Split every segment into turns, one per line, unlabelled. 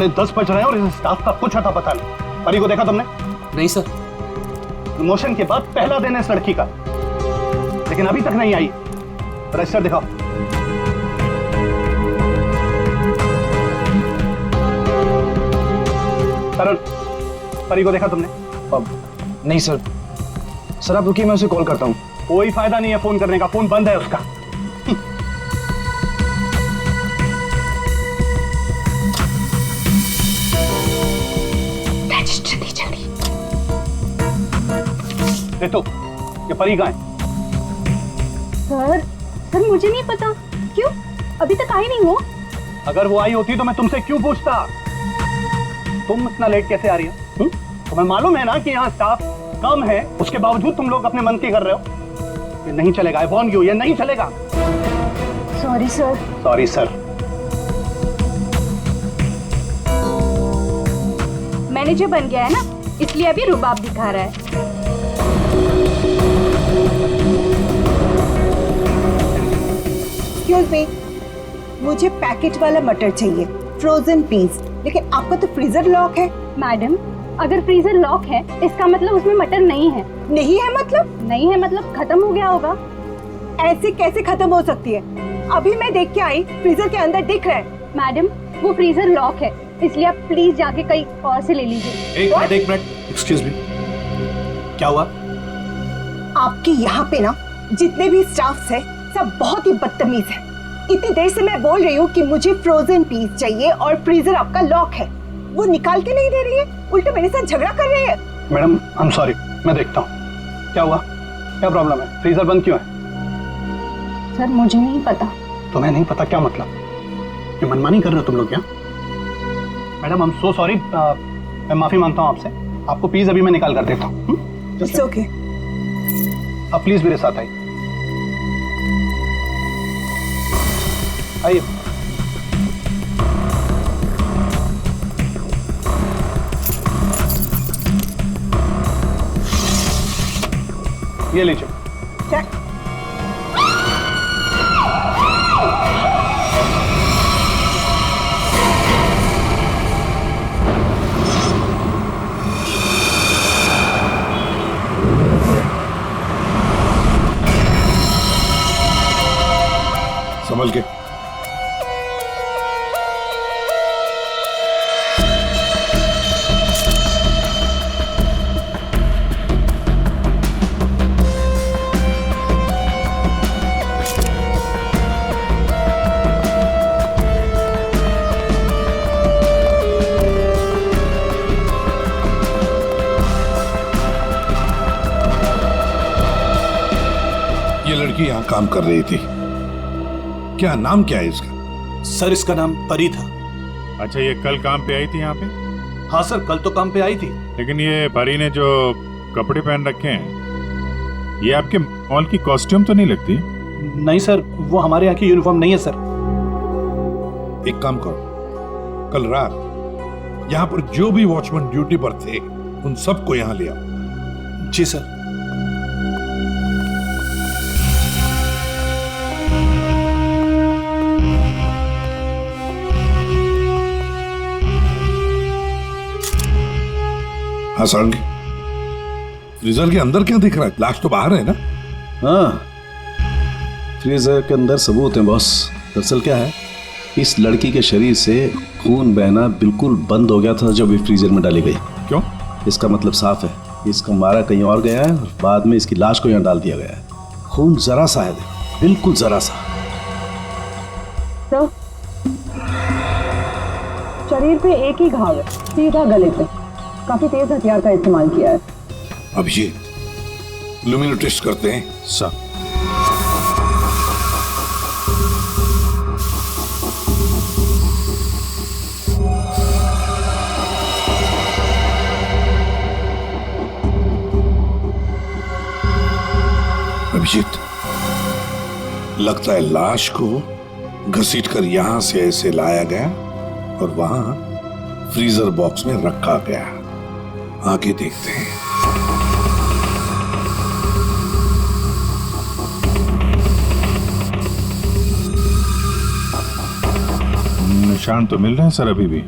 10:30 बज रहे हैं और इस स्टाफ का कुछ अता पता नहीं। परी को देखा तुमने?
नहीं सर।
प्रमोशन के बाद पहला दिन है इस लड़की का, लेकिन अभी तक नहीं आई। रजिस्टर दिखाओ। करण, परी को देखा तुमने?
नहीं सर। सर आप रुकिए, मैं उसे कॉल करता हूँ।
कोई फायदा नहीं है फोन करने का, फोन बंद है उसका।
रजिस्टर दे जल्दी।
तो ये परी कहाँ है?
सर मुझे नहीं पता। क्यों? अभी तक आई नहीं हो?
अगर वो आई होती तो मैं तुमसे क्यों पूछता? तुम इतना लेट कैसे आ रही हो? तुम्हें मालूम है ना कि यहाँ स्टाफ कम है, उसके बावजूद तुम लोग अपने मन की कर रहे हो। ये नहीं चलेगा। आई वॉर्न यू, ये नहीं चलेगा।
Sorry sir.
Sorry sir.
Manager बन गया है ना, इसलिए अभी रुबाब दिखा रहा है।
एक्सक्यूज मी, मुझे पैकेट वाला मटर चाहिए, फ्रोजन पीस। लेकिन आपका तो फ्रीजर लॉक है।
मैडम, अगर फ्रीजर लॉक है इसका मतलब उसमें मटर नहीं है।
नहीं है मतलब?
नहीं है मतलब खत्म हो गया होगा।
ऐसे कैसे खत्म हो सकती है? अभी मैं देख के आई, फ्रीजर के अंदर दिख रहा है।
मैडम, वो फ्रीजर लॉक है, इसलिए आप प्लीज जाके कहीं और से ले लीजिए।
एक मिनट, एक्सक्यूज मी, क्या हुआ?
आपके यहाँ पे ना जितने भी स्टाफ्स है सब बहुत ही बदतमीज है। इतनी देर से मैं बोल रही हूँ कि मुझे फ्रोजन पीस चाहिए और फ्रीजर आपका लॉक है, वो निकाल के नहीं दे रही है, उल्टे मेरे साथ झगड़ा कर रही है।
मैडम आई एम सॉरी, मैं देखता हूँ क्या हुआ, क्या प्रॉब्लम है, फ्रीजर बंद क्यों है?
सर मुझे नहीं पता।
तुम्हें नहीं पता क्या मतलब? ये मनमानी कर रहे हो तुम लोग क्या? Madam I am so sorry, मैं माफी मांगता हूँ आपसे। आपको प्लीज अभी मैं निकाल कर देता हूँ।
It's okay.
आप प्लीज मेरे साथ आइए। आइए। ये लीजिए।
क्या?
समझ गए? ये लड़की यहाँ काम कर रही थी, क्या नाम क्या है इसका?
सर इसका नाम परी था।
अच्छा, ये कल काम पे आई थी यहाँ पे?
हाँ सर, कल तो काम पे आई थी।
लेकिन ये परी ने जो कपड़े पहन रखे हैं, ये आपके मॉल की कॉस्ट्यूम तो नहीं लगती?
नहीं सर, वो हमारे यहाँ की यूनिफॉर्म नहीं है सर।
एक काम करो, कल रात यहाँ पर जो भी वॉचमैन ड्यूटी पर थे उन सबको यहाँ ले आओ।
जी सर।
हाँ सारंगी, फ्रीजर के अंदर क्या दिख रहा है? लाश तो बाहर है ना?
हाँ, फ्रीजर के अंदर सबूत है बॉस। दरअसल क्या है, इस लड़की के शरीर से खून बहना बिल्कुल बंद हो गया था जब ये फ्रीजर में डाली गई।
क्यों?
इसका मतलब साफ है, इसका मारा कहीं और गया है और बाद में इसकी लाश को यहाँ डाल दिया गया है। खून जरा सा है, बिल्कुल जरा सा।
तो शरीर पे एक ही घाव है, सीधा गले पे। काफी तेज हथियार का इस्तेमाल किया है।
अब ये लुमिनो टेस्ट करते हैं
सर।
अभिजीत, लगता है लाश को घसीटकर यहां से ऐसे लाया गया और वहां फ्रीजर बॉक्स में रखा गया। आगे देखते हैं।
निशान तो मिल रहे हैं सर अभी भी।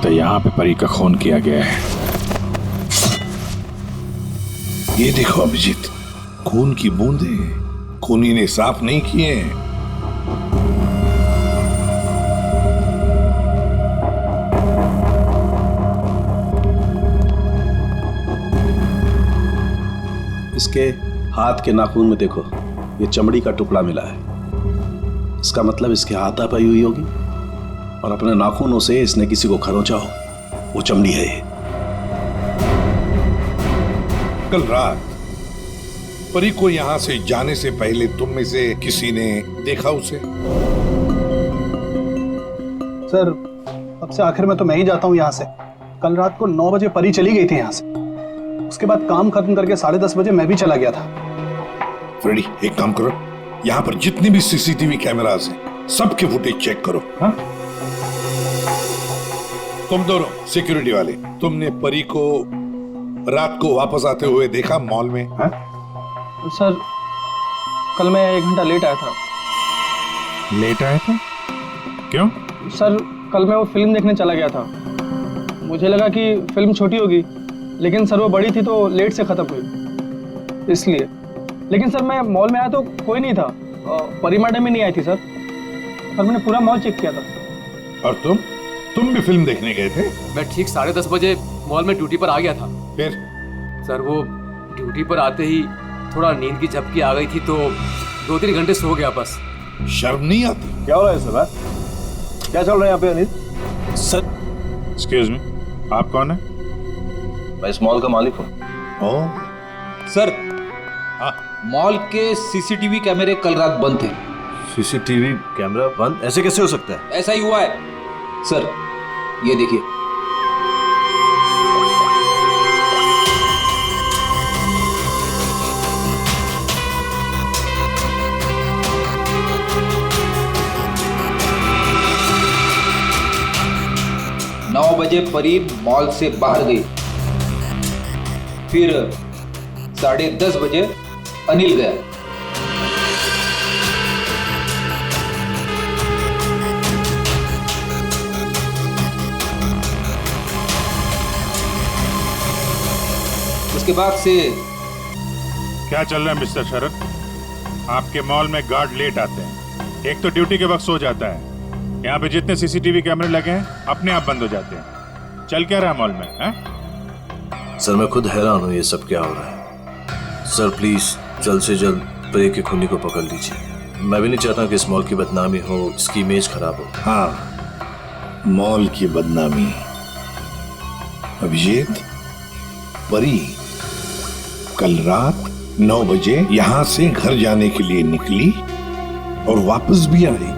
लगता है यहाँ पे परी का खून किया गया है।
ये देखो अभिजीत, खून की बूंदे खूनी ने साफ नहीं किए हैं।
इसके हाथ के नाखून में देखो, ये चमड़ी का टुकड़ा मिला है। इसका मतलब इसके हाथापाई हुई होगी और अपने नाखूनों से इसने किसी को खरोंचा हो, वो चमड़ी है ये।
कल रात परी को यहां से जाने से पहले तुम में से किसी ने देखा उसे?
सर, सबसे आखिर में तो मैं ही जाता हूँ यहाँ से। कल रात को 9 बजे परी चली गई थी यहाँ से। उसके बाद काम खत्म करके 10:30 बजे मैं भी चला गया था।
फ्रेडी, एक काम करो, यहाँ पर जितनी भी सीसीटीवी कैमरास हैं, सबके फुटेज चेक करो।
हाँ?
तुम दोनों सिक्योरिटी वाले, तुमने परी को रात को वापस आते हुए देखा मॉल में?
हाँ? सर, कल मैं 1 घंटा लेट आया था।
लेट आए थे? क्यों?
सर, कल मैं वो फिल्म देखने चला गया था। मुझे लगा कि फिल्म छोटी होगी, लेकिन सर वो बड़ी थी तो लेट से खत्म हुई, इसलिए। लेकिन सर मैं मॉल में आया तो कोई नहीं था, परी मैडम ही नहीं आई थी सर। मैंने पूरा मॉल चेक किया था।
और तुम भी फिल्म देखने गए थे?
मैं ठीक 10:30 बजे मॉल में ड्यूटी पर आ गया था।
फिर?
सर वो ड्यूटी पर आते ही थोड़ा नींद की झपकी आ गई थी तो 2-3 घंटे सो गया बस।
शर्म नहीं आती?
क्या हो रहा है सर? क्या चल रहा है यहाँ पे अनिल?
सर,
एक्सक्यूज मी, आप कौन है?
मैं इस मॉल का मालिक हूँ।
सर,
हाँ?
मॉल के सीसीटीवी कैमरे कल रात बंद थे।
सीसीटीवी कैमरा बंद? ऐसे कैसे हो सकता है?
ऐसा ही हुआ है सर, ये देखिए। नौ बजे परी मॉल से बाहर गई, फिर 10:30 बजे अनिल गया। उसके बाद से
क्या चल रहा है मिस्टर शरद? आपके मॉल में गार्ड लेट आते हैं, एक तो ड्यूटी के वक्त सो जाता है। यहाँ पे जितने सीसीटीवी कैमरे लगे हैं अपने आप बंद हो जाते हैं। चल क्या रहा है मॉल में? है?
सर, मैं खुद हैरान हूँ ये सब क्या हो रहा है। सर प्लीज जल्द से जल्द परी के खूनी को पकड़ लीजिए। मैं भी नहीं चाहता कि इस मॉल की बदनामी हो, इसकी इमेज खराब हो।
हाँ, मॉल की बदनामी। अभिजीत, परी कल रात 9 बजे यहाँ से घर जाने के लिए निकली और वापस भी आई।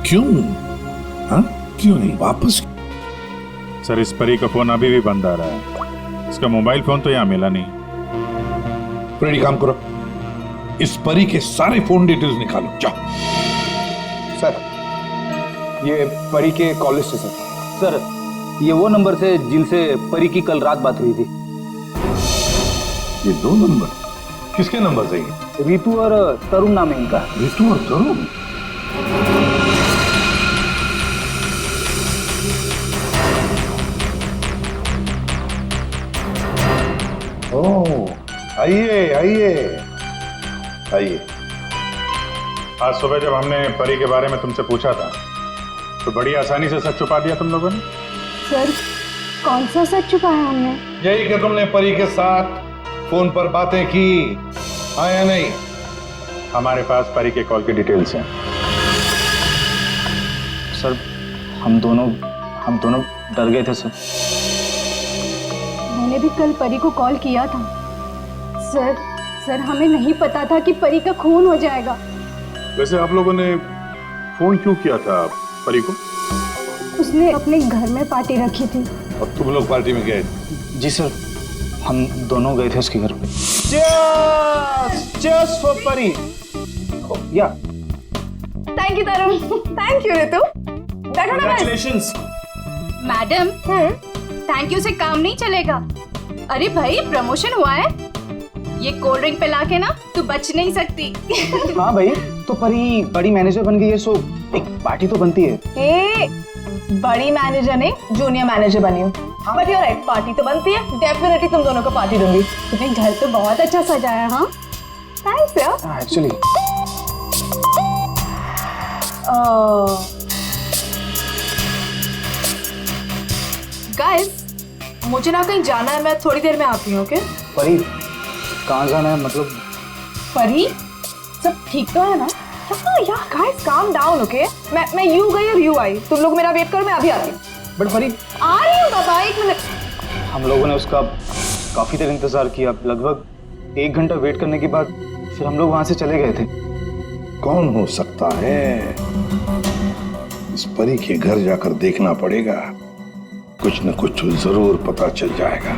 क्यों? हाँ, क्यों नहीं वापस?
सर, इस परी का फोन अभी भी बंद आ रहा है। इसका मोबाइल फोन तो यहाँ मिला नहीं।
फ्रेडी, काम करो, इस परी के सारे फोन डिटेल्स निकालो, जाओ।
सर, ये परी के कॉल लिस्ट है सर। सर, ये वो नंबर से जिनसे परी की कल रात बात हुई थी।
ये 2 नंबर किसके नंबर से?
रितु और तरुण नाम है इनका।
रितु और तरुण? ओह, आइए आइए आइए।
आज सुबह जब हमने परी के बारे में तुमसे पूछा था तो बड़ी आसानी से सच छुपा दिया तुम लोगों ने।
सर, कौन सा सच छुपाया हमने?
यही कि तुमने परी के साथ फोन पर बातें की, आया नहीं?
हमारे पास परी के कॉल की डिटेल्स हैं।
सर, हम दोनों डर गए थे सर।
मैंने भी कल परी को कॉल किया था। सर हमें नहीं पता था कि परी का खून हो जाएगा।
वैसे आप लोगों ने फोन क्यों किया था परी को?
उसने अपने घर में पार्टी रखी थी।
और तुम लोग पार्टी में गए?
जी सर, हम दोनों गए थे उसके घर पे।
Cheers for परी। या
thank you Tarun, thank you Ritu. बैठो ना बस।
मैडम, थैंक यू से काम नहीं चलेगा। अरे भाई, प्रमोशन हुआ है। ये कोल्ड ड्रिंक पिला के ना तू बच नहीं सकती।
हाँ भाई, तो परी बड़ी मैनेजर बन गई है, सो एक पार्टी तो बनती है।
ए, बड़ी मैनेजर ने जूनियर मैनेजर बनी हूँ, बट यू राइट, पार्टी तो बनती है। डेफिनेटली तुम दोनों को पार्टी दूंगी।
तुम्हें घर तो बहुत अच्छा सजाया। हाँ
थैंक्स यार।
एक्चुअली
गाइस, मुझे ना कहीं जाना है, मैं थोड़ी देर में आती हूँ। ओके
परी, कहाँ जाना है? मतलब
परी, सब ठीक तो है ना? हाँ यार गाइस, काम डाउन। ओके मैं यू गई और यू आई, तुम लोग मेरा वेट करो, मैं अभी आती हूँ।
बट परी,
आ रही हूँ बाबा, 1 मिनट।
हम लोगों ने उसका काफी देर इंतजार किया, लगभग 1 घंटा वेट करने के बाद फिर हम लोग वहां से चले गए थे।
कौन हो सकता है? इस परी के घर जाकर देखना पड़ेगा, कुछ न कुछ जरूर पता चल जाएगा।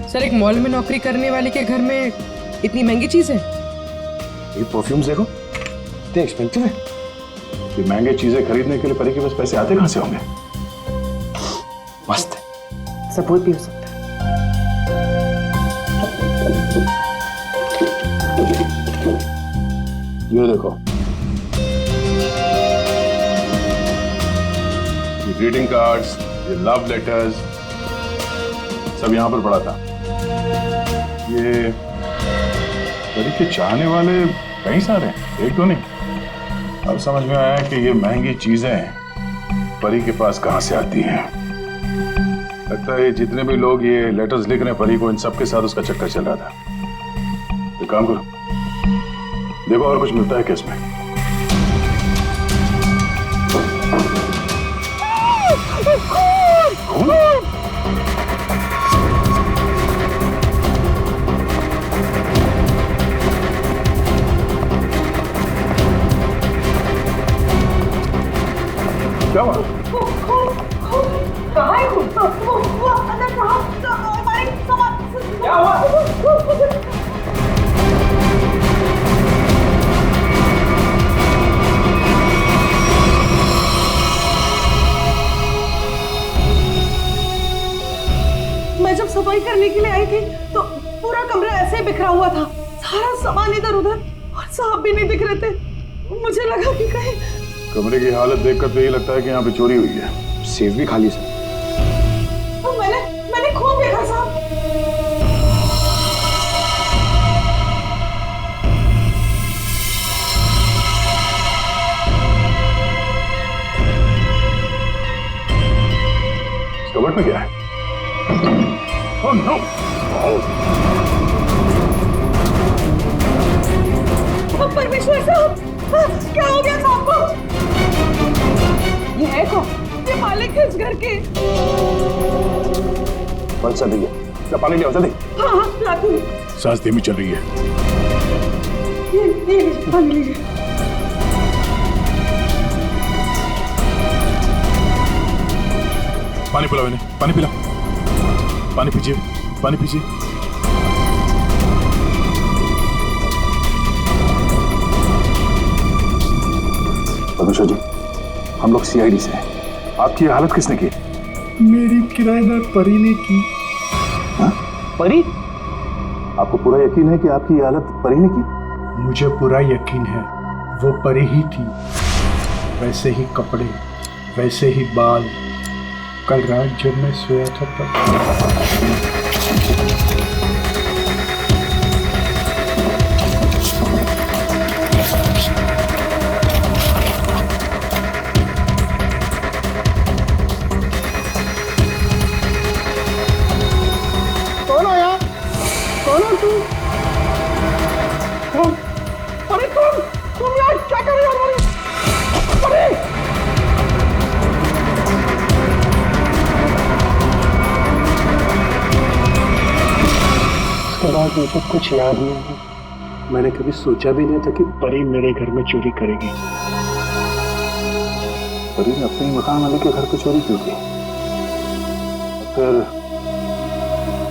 सर, एक मॉल में नौकरी करने वाले के घर में इतनी महंगी चीज है?
ये परफ्यूम्स देखो, इतने एक्सपेंसिव है। ये महंगे चीजें खरीदने के लिए परी के पास पैसे आते कहां से होंगे?
मस्त है, सब कोई पी सकता है।
ये देखो, ये ग्रीटिंग कार्ड्स, ये लव लेटर्स, सब यहां पर पड़ा था। ये परी के चाहने वाले कई सारे हैं, एक तो नहीं। अब समझ में आया कि ये महंगी चीजें परी के पास कहां से आती हैं। लगता है जितने भी लोग ये लेटर्स लिख रहे हैं परी को, इन सब के साथ उसका चक्कर चल रहा था। एक काम करो, देखो और कुछ मिलता है क्या इसमें। क्या हुआ?
कहाँ है वो अंदर कहाँ? क्या हुआ? मैं जब सफाई करने के लिए आई थी तो पूरा कमरा ऐसे बिखरा हुआ था, सारा सामान इधर उधर, और साहब भी नहीं दिख रहे थे। मुझे लगा कि कहीं
कमरे की हालत देखकर तो ये लगता है कि यहाँ पे चोरी हुई है। सेफ भी खाली सर।
तो मैंने खूब देखा साहब।
इस कबर्ड में क्या है? Oh no!
परमेश्वर साहब, क्या हो गया साहब को? ये है कौन? ये मालिक है इस घर के।
बस जल्दी है, पानी ले आओ जल्दी।
हाँ हाँ लाती हूँ।
सांस धीमी चल रही है।
ये लीजिए, पानी लीजिए।
पानी पिलाओ इन्हें, पानी पिलाओ। पानी पीजिए, पानी पीजिए। परमेश्वर जी, हम लोग सीआईडी से हैं। आपकी ये हालत किसने की?
मेरी किराएदार परी ने की।
हाँ? परी? आपको पूरा यकीन है कि आपकी ये हालत परी ने की?
मुझे पूरा यकीन है, वो परी ही थी। वैसे ही कपड़े, वैसे ही बाल। कल रात जब मैं सोया था तब
कौन हो यार? कौन हो तू? अरे तुम यार क्या कर रहे हो? अरे
उसके बाद मुझे कुछ याद नहीं है। मैंने कभी सोचा भी नहीं था कि परी मेरे घर में चोरी करेगी।
परी ने अपने मकान वाले के घर पे चोरी क्यों की? फिर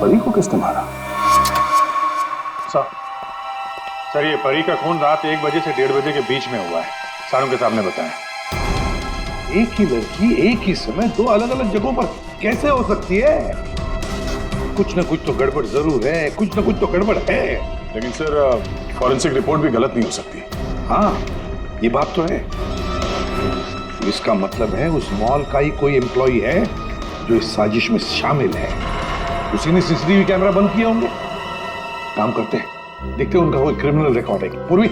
परी को किसने मारा?
सर ये परी का खून रात 1 बजे से 1:30 बजे के बीच में हुआ है, सारों के सामने बताया।
एक ही लड़की एक ही समय 2 अलग अलग जगहों पर कैसे हो सकती है? कुछ ना कुछ तो गड़बड़ जरूर है, कुछ ना कुछ तो गड़बड़ है।
लेकिन सर फॉरेंसिक रिपोर्ट भी गलत नहीं हो सकती।
हाँ, ये बात तो है। इसका मतलब है उस मॉल का ही कोई एम्प्लॉय है जो इस साजिश में शामिल है। उसी ने सीसीटीवी कैमरा बंद किए होंगे। काम करते हैं, देखते हैं उनका कोई क्रिमिनल रिकॉर्ड है। पूर्वी,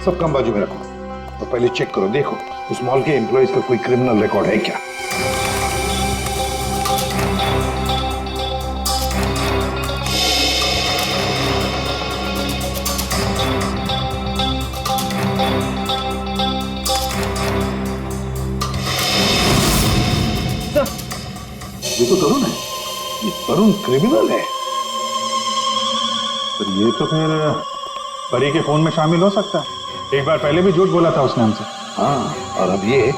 सब काम बाजू में रखो और तो पहले चेक करो, देखो उस मॉल के एम्प्लॉयज का कोई क्रिमिनल रिकॉर्ड है क्या। ये तो तरुण है, ये तरुण क्रिमिनल है।
तो ये तो फिर परी के फोन में शामिल हो सकता है। एक बार पहले भी झूठ बोला था उसने हमसे।
हाँ, और अब ये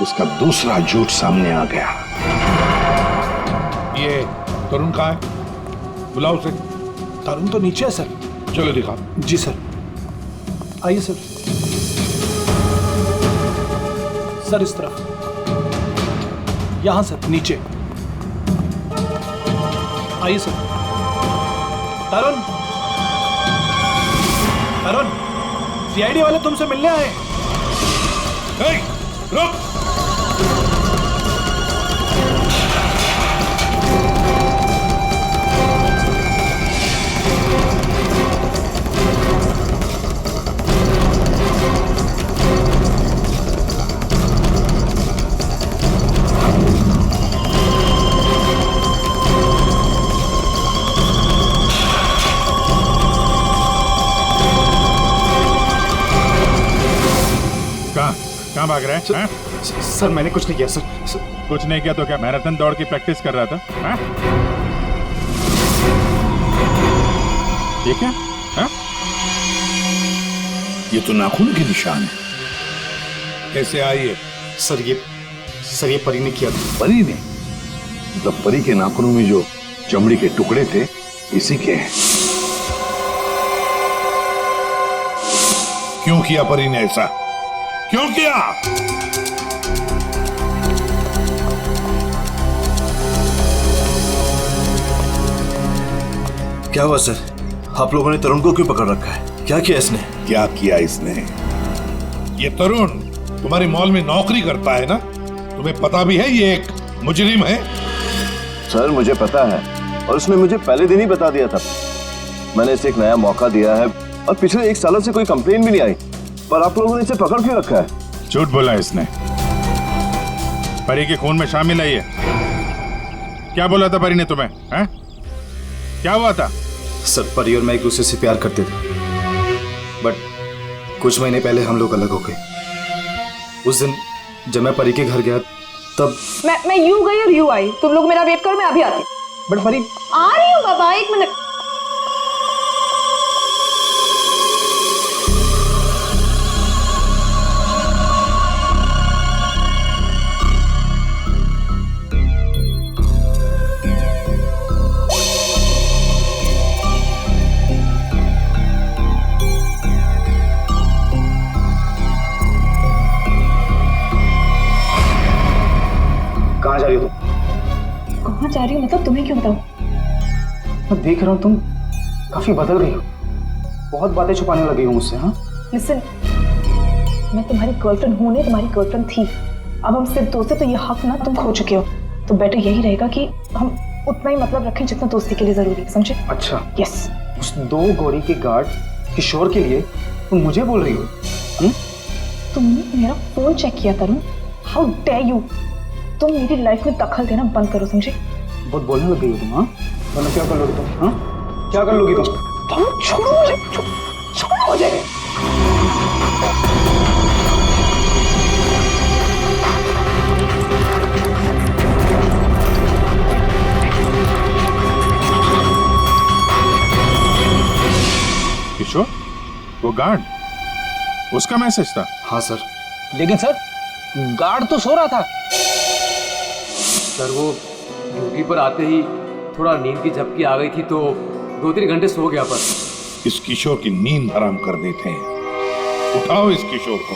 उसका दूसरा झूठ सामने आ गया। ये तरुण कहाँ है? बुलाओ उसे।
तरुण तो नीचे है सर।
चलो दिखाओ।
जी सर, आइए सर। सर इस तरफ, यहां सर, नीचे आइए सर। तरुण, तरुण, सीआईडी वाले तुमसे मिलने आए।
रुक।
कहाँ भाग रहे हैं?
सर मैंने कुछ नहीं किया सर।
कुछ नहीं किया तो क्या मैराथन दौड़ की प्रैक्टिस कर रहा था? हाँ? ये क्या? हाँ?
ये तो नाखून के निशान है। कैसे आइए?
सर ये परी ने किया था।
परी ने? मतलब परी के नाखूनों में जो चमड़ी के टुकड़े थे इसी के हैं। क्यों किया परी ने ऐसा? क्यों किया?
क्या हुआ सर? आप लोगों ने तरुण को क्यों पकड़ रखा है? क्या किया इसने?
क्या किया इसने? ये तरुण तुम्हारी मॉल में नौकरी करता है ना? तुम्हें पता भी है ये एक मुजरिम है?
सर मुझे पता है, और उसने मुझे पहले दिन ही बता दिया था। मैंने इसे एक नया मौका दिया है और पिछले 1 सालों से कोई कंप्लेन भी नहीं आई, पर आप लोगों ने इसे पकड़ क्यों रखा है?
झूठ बोला इसने। परी के खून में शामिल है ये। क्या बोला था परी ने तुम्हें? हैं? क्या हुआ था?
सर परी और मैं एक दूसरे से प्यार करते थे, बट कुछ महीने पहले हम लोग अलग हो गए। उस दिन जब मैं परी के घर गया तब
मैं यूं गई और यूं आई। तुम लोग मेरा वेट करो, मैं अभी आती।
बट परी
आ रही हूँ बाबा, 1 मिनट।
कहाँ जा रही हो तुम?
कहाँ जा रही हूँ मतलब? तुम्हें क्यों बताऊँ?
मैं देख रहा हूँ तुम काफी बदल गई हो, बहुत बातें छुपाने लगी हो मुझसे। हाँ
लिसन, मैं तुम्हारी गर्लफ्रेंड हूँ नहीं, तुम्हारी गर्लफ्रेंड थी। अब हम सिर्फ दोस्त हैं, तो ये हक ना तुम खो चुके हो। तो बेटर यही रहेगा कि हम उतना ही मतलब रखें जितना दोस्ती के लिए जरूरी है, समझे?
अच्छा,
यस।
उस 2 गौरी के गार्ड किशोर के लिए तुम मुझे बोल रही हो?
तुमने मेरा फोन चेक किया तरुण? How dare you! तुम मेरी लाइफ में दखल देना बंद करो, समझे?
बहुत बोलने लग गई हो तुम। हाँ, वरना क्या कर लोगी तुम? हाँ, क्या कर लोगी तुम?
छोड़ो मुझे, छोड़ो मुझे।
किशोर, वो गार्ड, उसका मैसेज था?
हाँ सर, लेकिन सर गार्ड तो सो रहा था।
सर वो ड्यूटी पर आते ही थोड़ा नींद की झपकी आ गई थी तो 2-3 घंटे सो गया। पर
इस किशोर की नींद हराम कर देते हैं। उठाओ इस किशोर को।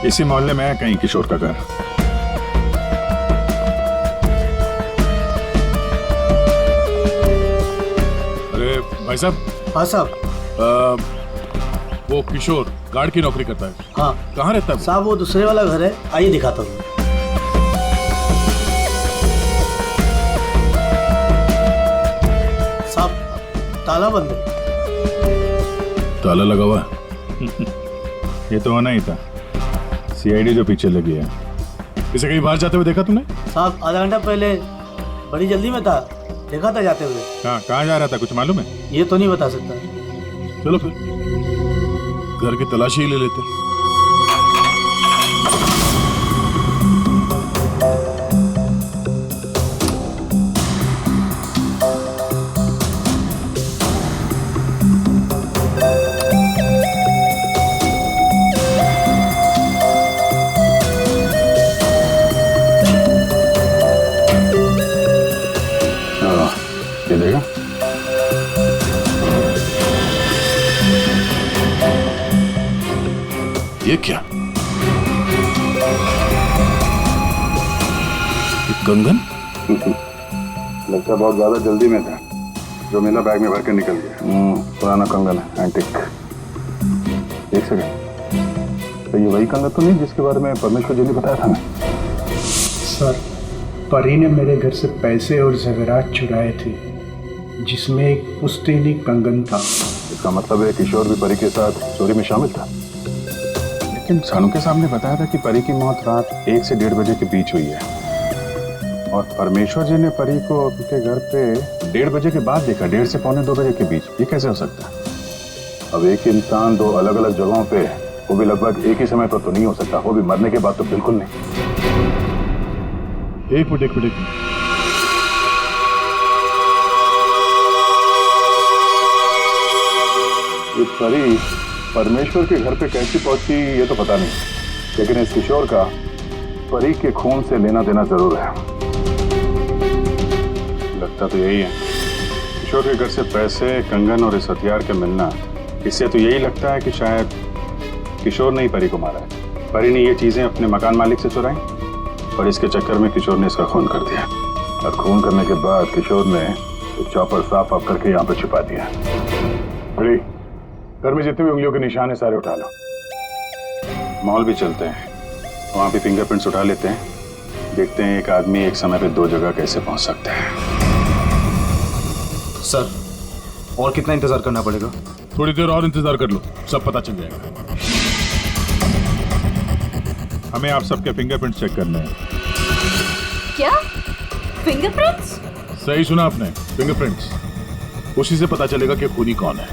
इसी मोहल्ले में है कहीं किशोर का घर। अरे भाई साहब।
हाँ साहब।
वो किशोर गार्ड की नौकरी करता है।
हाँ।
कहाँ रहता है
साहब? वो दूसरे वाला घर है, आइए दिखाता हूँ। साहब ताला बंद है।
ताला लगा हुआ है। ये तो होना ही था, सीआईडी जो पीछे लगी है। इसे कहीं बाहर जाते हुए देखा तुमने?
साहब आधा घंटा पहले बड़ी जल्दी में था, देखा था जाते हुए।
कहाँ जा रहा था, कुछ मालूम है?
ये तो नहीं बता सकता।
चलो फिर घर की तलाशी ही ले लेते। ये देगा? ये क्या? कंगन?
लगता बहुत ज्यादा जल्दी में था, जो मेरा बैग में भर के निकल गया। पुराना कंगन है, एंटिक। एक सेकंड, तो ये वही कंगन तो नहीं जिसके बारे में परमेश्वर जी ने बताया था ना?
सर, परी ने मेरे घर से पैसे और ज़ेवरात चुराए थे, जिसमें एक पुश्तैनी कंगन था।
इसका मतलब है किशोर भी परी के साथ चोरी में शामिल था। लेकिन सानू के सामने बताया था कि परी की मौत रात 1 से 1:30 बजे के बीच हुई है, और परमेश्वर जी ने परी को उनके घर पे 1:30 बजे के बाद देखा, 1:30 से 1:45 बजे के बीच। ये कैसे हो सकता है? अब एक इंसान दो अलग अलग जगहों पे, वो भी लगभग एक ही समय पर तो नहीं हो सकता, वो भी मरने के बाद तो बिल्कुल नहीं। एक मिनट। ये परी परमेश्वर के घर पे कैसी पहुंची ये तो पता नहीं, लेकिन इस किशोर का परी के खून से लेना देना जरूर है। लगता तो यही है। किशोर के घर से पैसे, कंगन और इस हथियार के मिलना, इससे तो यही लगता है कि शायद किशोर ने ही परी को मारा है। परी ने ये चीजें अपने मकान मालिक से चुराई और इसके चक्कर में किशोर ने इसका खून कर दिया, और खून करने के बाद किशोर ने चॉपर साफ ऑफ करके यहाँ पे छिपा दिया। बड़ी घर में जितने भी उंगलियों के निशान है सारे उठा लो। मॉल भी चलते हैं, वहां भी फिंगरप्रिंट्स उठा लेते हैं, देखते हैं एक आदमी एक समय पे 2 जगह कैसे पहुंच सकता है।
सर, और कितना इंतजार करना पड़ेगा?
थोड़ी देर और इंतजार कर लो, सब पता चल जाएगा। हमें आप सबके फिंगरप्रिंट्स चेक करने हैं।
क्या फिंगरप्रिंट्स?
सही सुना आपने, फिंगरप्रिंट्स। उसी से पता चलेगा कि खूनी कौन है।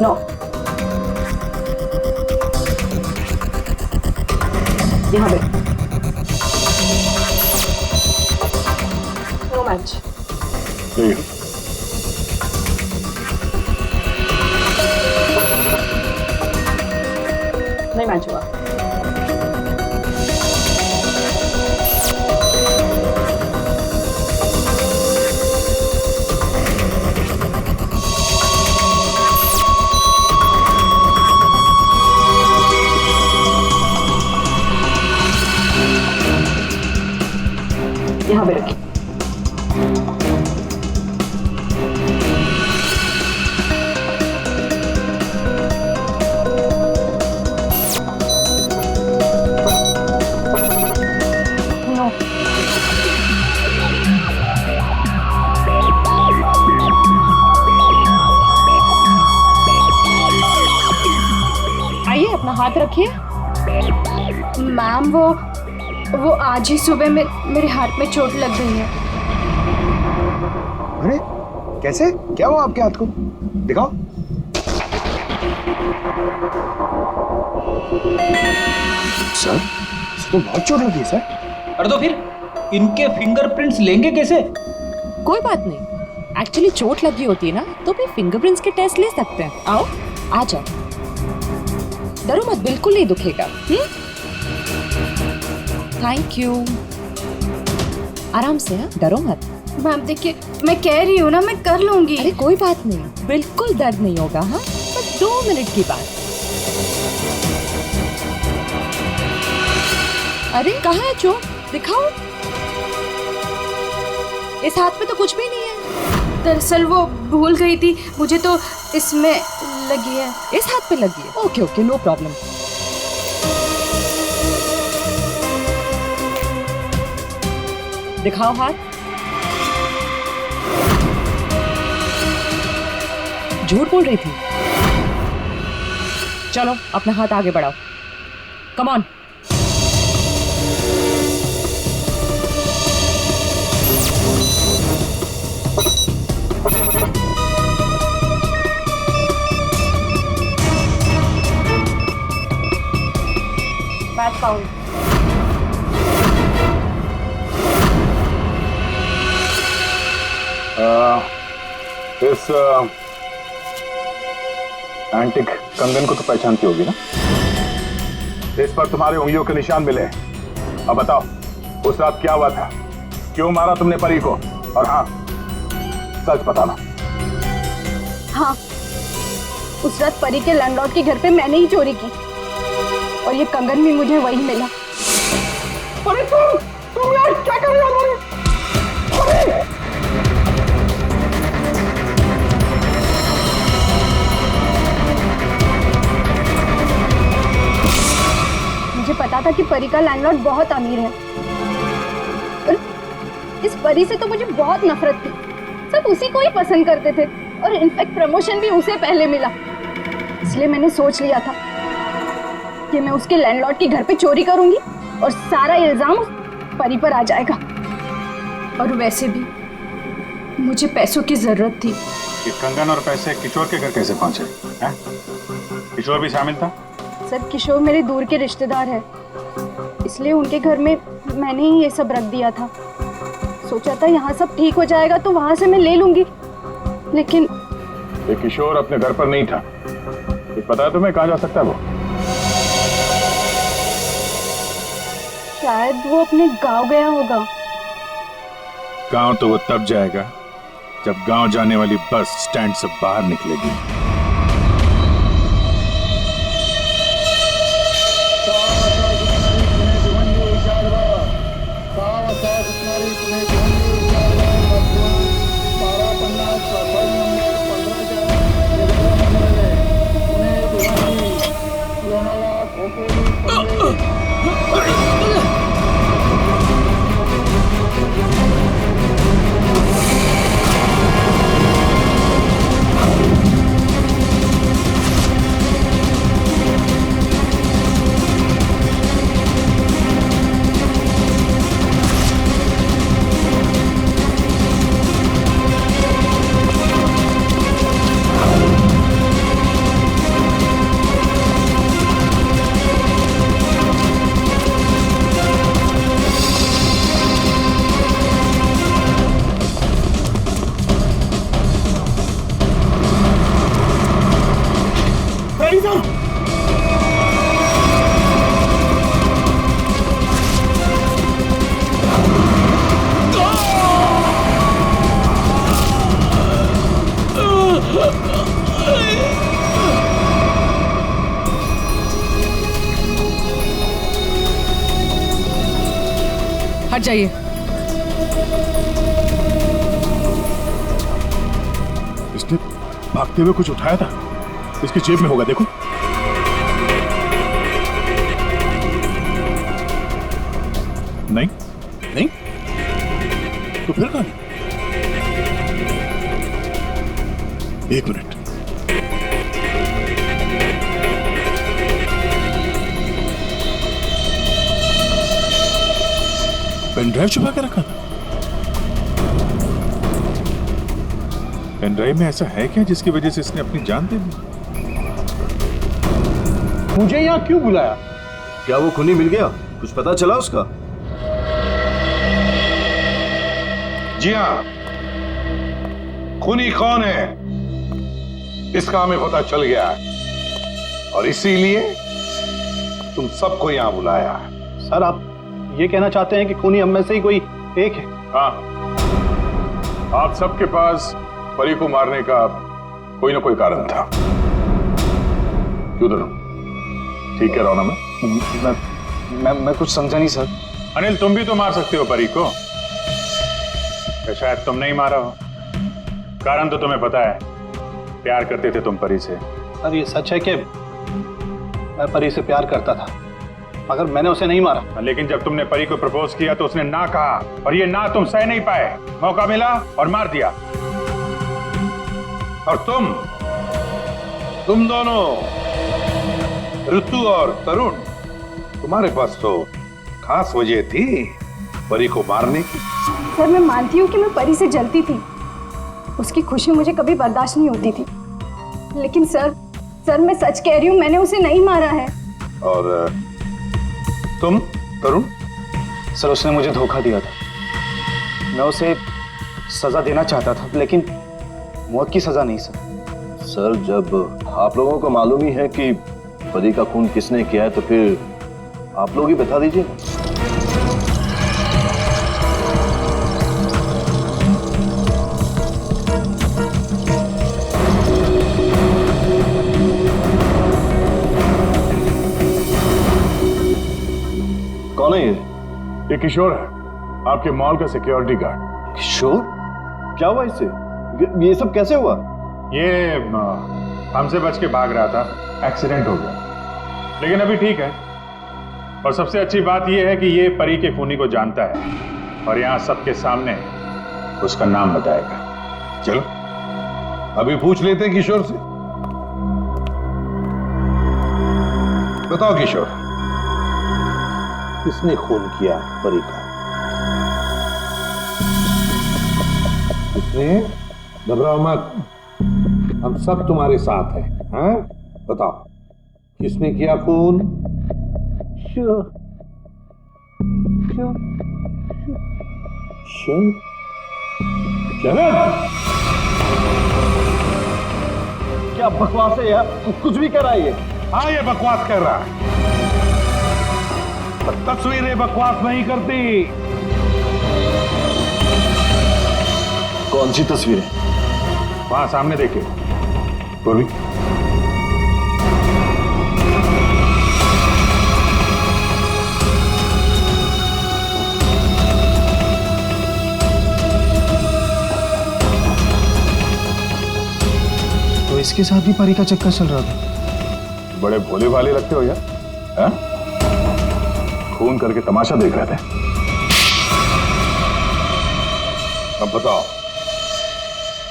नो, यहाँ पे नो मैच। नहीं मैच हुआ। यहाँ पे रखिए।
आइए, अपना हाथ रखिए। मैम, वो आज ही सुबह में मेरे हाथ में चोट लग गई है।
अरे कैसे? क्या हुआ आपके हाथ को? दिखाओ।
सर, तो बहुत चोट लगी है सर। अरे तो फिर इनके फिंगरप्रिंट्स लेंगे कैसे?
कोई बात नहीं,
एक्चुअली चोट लगी होती है ना तो भी फिंगरप्रिंट्स के टेस्ट ले सकते हैं। आओ आ जाओ, डरो मत, बिल्कुल नहीं दुखेगा। थैंक यू, आराम से, हाँ डरो मत।
मैम देखिए, मैं कह रही हूँ ना, मैं कर लूंगी।
अरे कोई बात नहीं, बिल्कुल दर्द नहीं होगा। हाँ बस 2 मिनट की बात। अरे कहाँ है चोट, दिखाओ। इस हाथ में तो कुछ भी नहीं है।
दरअसल वो भूल गई थी, मुझे तो इसमें लगी है।
इस हाथ पे लगी है? Okay okay, no problem. दिखाओ हाथ। झूठ बोल रही थी। चलो अपना हाथ आगे बढ़ाओ, कम ऑन। Back count.
इस एंटिक कंगन को तो पहचानती होगी ना? इस पर तुम्हारे उंगलियों के निशान मिले। अब बताओ, उस रात क्या हुआ था? क्यों मारा तुमने परी को? और हाँ, सच बताना।
हाँ, उस रात परी के लैंडलॉर्ड के घर पे मैंने ही चोरी की और ये कंगन भी मुझे वही मिला।
परी तुम यार क्या कर रही हो? परी!
मुझे पता था कि परी का लैंडलॉर्ड बहुत अमीर है, पर इस परी से तो मुझे बहुत नफरत थी। सब उसी को ही पसंद करते थे और इनफैक्ट प्रमोशन भी उसे पहले मिला। इसलिए मैंने सोच लिया था कि मैं उसके लैंडलॉर्ड के घर पे चोरी करूंगी और सारा इल्जाम उस परी पर आ जाएगा। और वैसे भी मुझे पैसों की जरूरत थी।
ये कंगन और पैसे किशोर के घर कैसे पहुंचे? हैं? किशोर भी शामिल था?
सर, किशोर मेरे दूर के रिश्तेदार है, इसलिए उनके घर में मैंने ही ये सब रख दिया था। सोचा था यहाँ सब ठीक हो जाएगा तो वहां से मैं ले लूंगी, लेकिन
ये किशोर अपने घर पर नहीं था। ये पता है तुम्हें कहाँ जा सकता है वो?
शायद वो अपने गांव गया होगा।
गांव तो वो तब जाएगा जब गांव जाने वाली बस स्टैंड से बाहर निकलेगी।
हट जाइए।
इसने भागते हुए कुछ उठाया था, इसकी जेब में होगा, देखो। नहीं नहीं, तो फिर कहां? एक मिनट, पेन ड्राइव छुपा के रखा था। पेन ड्राइव में ऐसा है क्या जिसकी वजह से इसने अपनी जान दे दी?
मुझे यहाँ क्यों बुलाया?
क्या वो खूनी मिल गया? कुछ पता चला उसका?
जी हाँ,
खूनी कौन है इसका हमें पता चल गया है और इसीलिए तुम सबको यहां बुलाया है।
सर आप ये कहना चाहते हैं कि खूनी हम में से ही कोई एक है?
हाँ, आप सबके पास परी को मारने का कोई ना कोई कारण था। क्यों दोनों ठीक कह रहा हूं ना
मैं कुछ समझा नहीं सर।
अनिल, तुम भी तो मार सकते हो परी को, या शायद तुम नहीं मारा हो। कारण तो तुम्हें पता है, प्यार करते थे तुम परी से।
सर ये सच है कि मैं परी से प्यार करता था, मगर मैंने उसे नहीं मारा।
लेकिन जब तुमने परी को प्रपोज किया तो उसने ना कहा, और ये ना तुम सह नहीं पाए। मौका मिला और मार दिया।
और तुम दोनों, ऋतु और तरुण, तुम्हारे पास तो खास वजह थी परी को मारने की।
सर मैं मानती हूँ कि मैं परी से जलती थी, उसकी खुशी मुझे कभी बर्दाश्त नहीं होती थी, लेकिन सर मैं सच कह रही हूँ, मैंने उसे नहीं मारा है।
और तुम तरुण?
सर उसने मुझे धोखा दिया था, मैं उसे सजा देना चाहता था, लेकिन मौत की सजा नहीं सर।
सर जब आप लोगों को मालूम ही है कि परी का खून किसने किया है तो फिर आप लोग ही बता दीजिए। कौन है
ये किशोर है, आपके मॉल का सिक्योरिटी गार्ड।
किशोर? क्या हुआ इससे? ये सब कैसे हुआ?
ये हमसे बच के भाग रहा था, एक्सीडेंट हो गया, लेकिन अभी ठीक है। और सबसे अच्छी बात यह है कि ये परी के खूनी को जानता है और यहाँ सबके सामने उसका नाम बताएगा।
चलो अभी पूछ लेते हैं किशोर से। बताओ किशोर, किसने खून किया परी का? किसने? घबराओ मत, हम सब तुम्हारे साथ हैं। हाँ बताओ, किसने किया खून?
क्या बकवास है यार, कुछ भी कर रहा है ये।
हाँ ये बकवास कर रहा है, तस्वीरें बकवास नहीं करती।
कौन सी तस्वीरें?
वहां सामने देखिए। पूर्वी,
तो इसके साथ भी परी का चक्कर चल रहा था।
बड़े भोले भाले लगते हो यार। हाँ? खून करके तमाशा देख रहे थे।
अब बताओ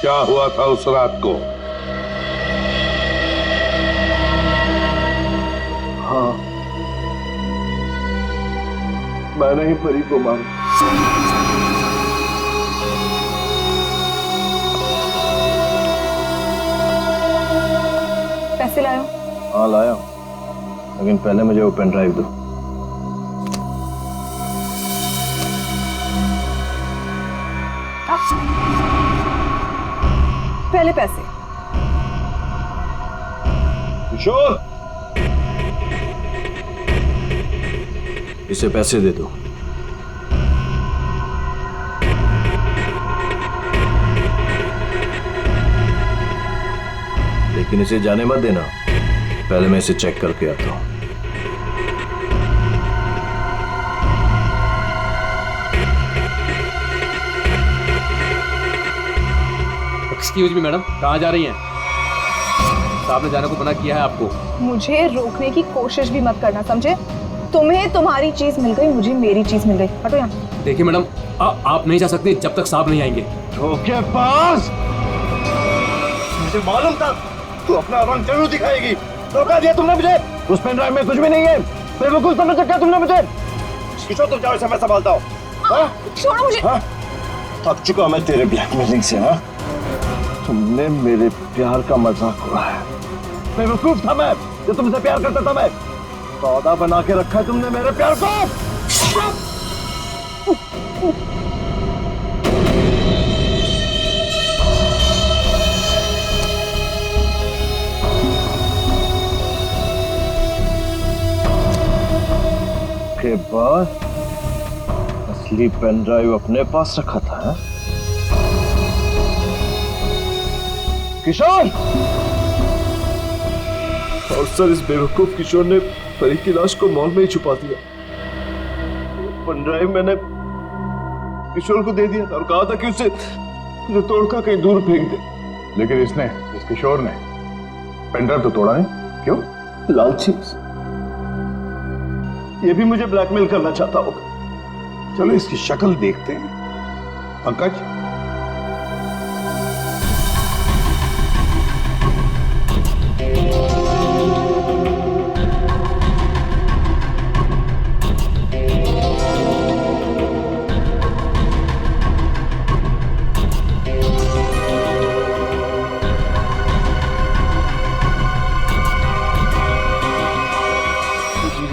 क्या हुआ था उस रात को?
हाँ, मैंने ही परी को मारा।
पैसे लायो?
हाँ लाया, लेकिन पहले मुझे वो पेन ड्राइव दो।
पहले पैसे।
किशोर, इसे पैसे दे दो। लेकिन इसे जाने मत देना, पहले मैं इसे चेक करके आता हूं।
एक्सक्यूज मी मैडम, कहाँ जा रही हैं? साहब ने जाने को मना किया है आपको।
मुझे रोकने की कोशिश भी मत करना, समझे? तुम्हें तुम्हारी चीज मिल गई, मुझे मेरी चीज मिल गई। हटो यहाँ।
देखिए मैडम, आप नहीं जा सकते जब तक साहब नहीं आएंगे।
धोखेबाज! मुझे मालूम था तू अपना रंग जरूर दिखाएगी। धोखा दिया तुमने मुझे। उस पेन ड्राइव में कुछ भी नहीं है। बेवकूफ समझ रखा तुमने मुझे। किशोर तुम जाओ, इसे मैं संभालता हूँ।
छोड़ो मुझे।
थक चुका मैं तेरे ब्लैकमेलिंग से। हाँ, तुमने मेरे प्यार का मजाक उड़ाया। बेवकूफ था मैं, जो तुमसे प्यार करता था मैं। सौदा बना के रखा है तुमने मेरे प्यार को। के बाद असली पेन ड्राइव अपने पास रखा था, हा? किशोर!
और सर, इस बेवकूफ किशोर ने परी की लाश को मॉल में ही छुपा दिया। पेन ड्राइव मैंने किशोर को दे दिया था और कहा था कि उसे तोड़कर कहीं दूर फेंक दे।
लेकिन इसने, इस किशोर ने पेन ड्राइव तो तोड़ा नहीं, क्यों?
लालची। ये भी मुझे ब्लैकमेल करना चाहता होगा।
चलो इसकी शक्ल देखते हैं। पंकज,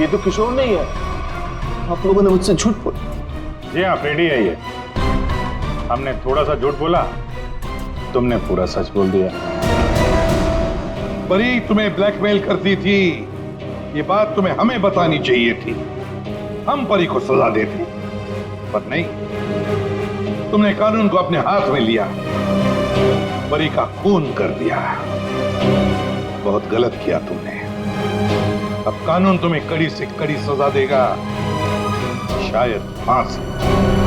ये तो किशोर नहीं है। आप लोगों ने मुझसे झूठ बोला।
जी हाँ, फ्रेडी है ये। हमने थोड़ा सा झूठ बोला, तुमने पूरा सच बोल दिया।
परी तुम्हें ब्लैकमेल करती थी, ये बात तुम्हें हमें बतानी चाहिए थी। हम परी को सजा देते, पर नहीं, तुमने कानून को अपने हाथ में लिया, परी का खून कर दिया। बहुत गलत किया तुमने। अब कानून तुम्हें कड़ी से कड़ी सजा देगा, शायद फांसी।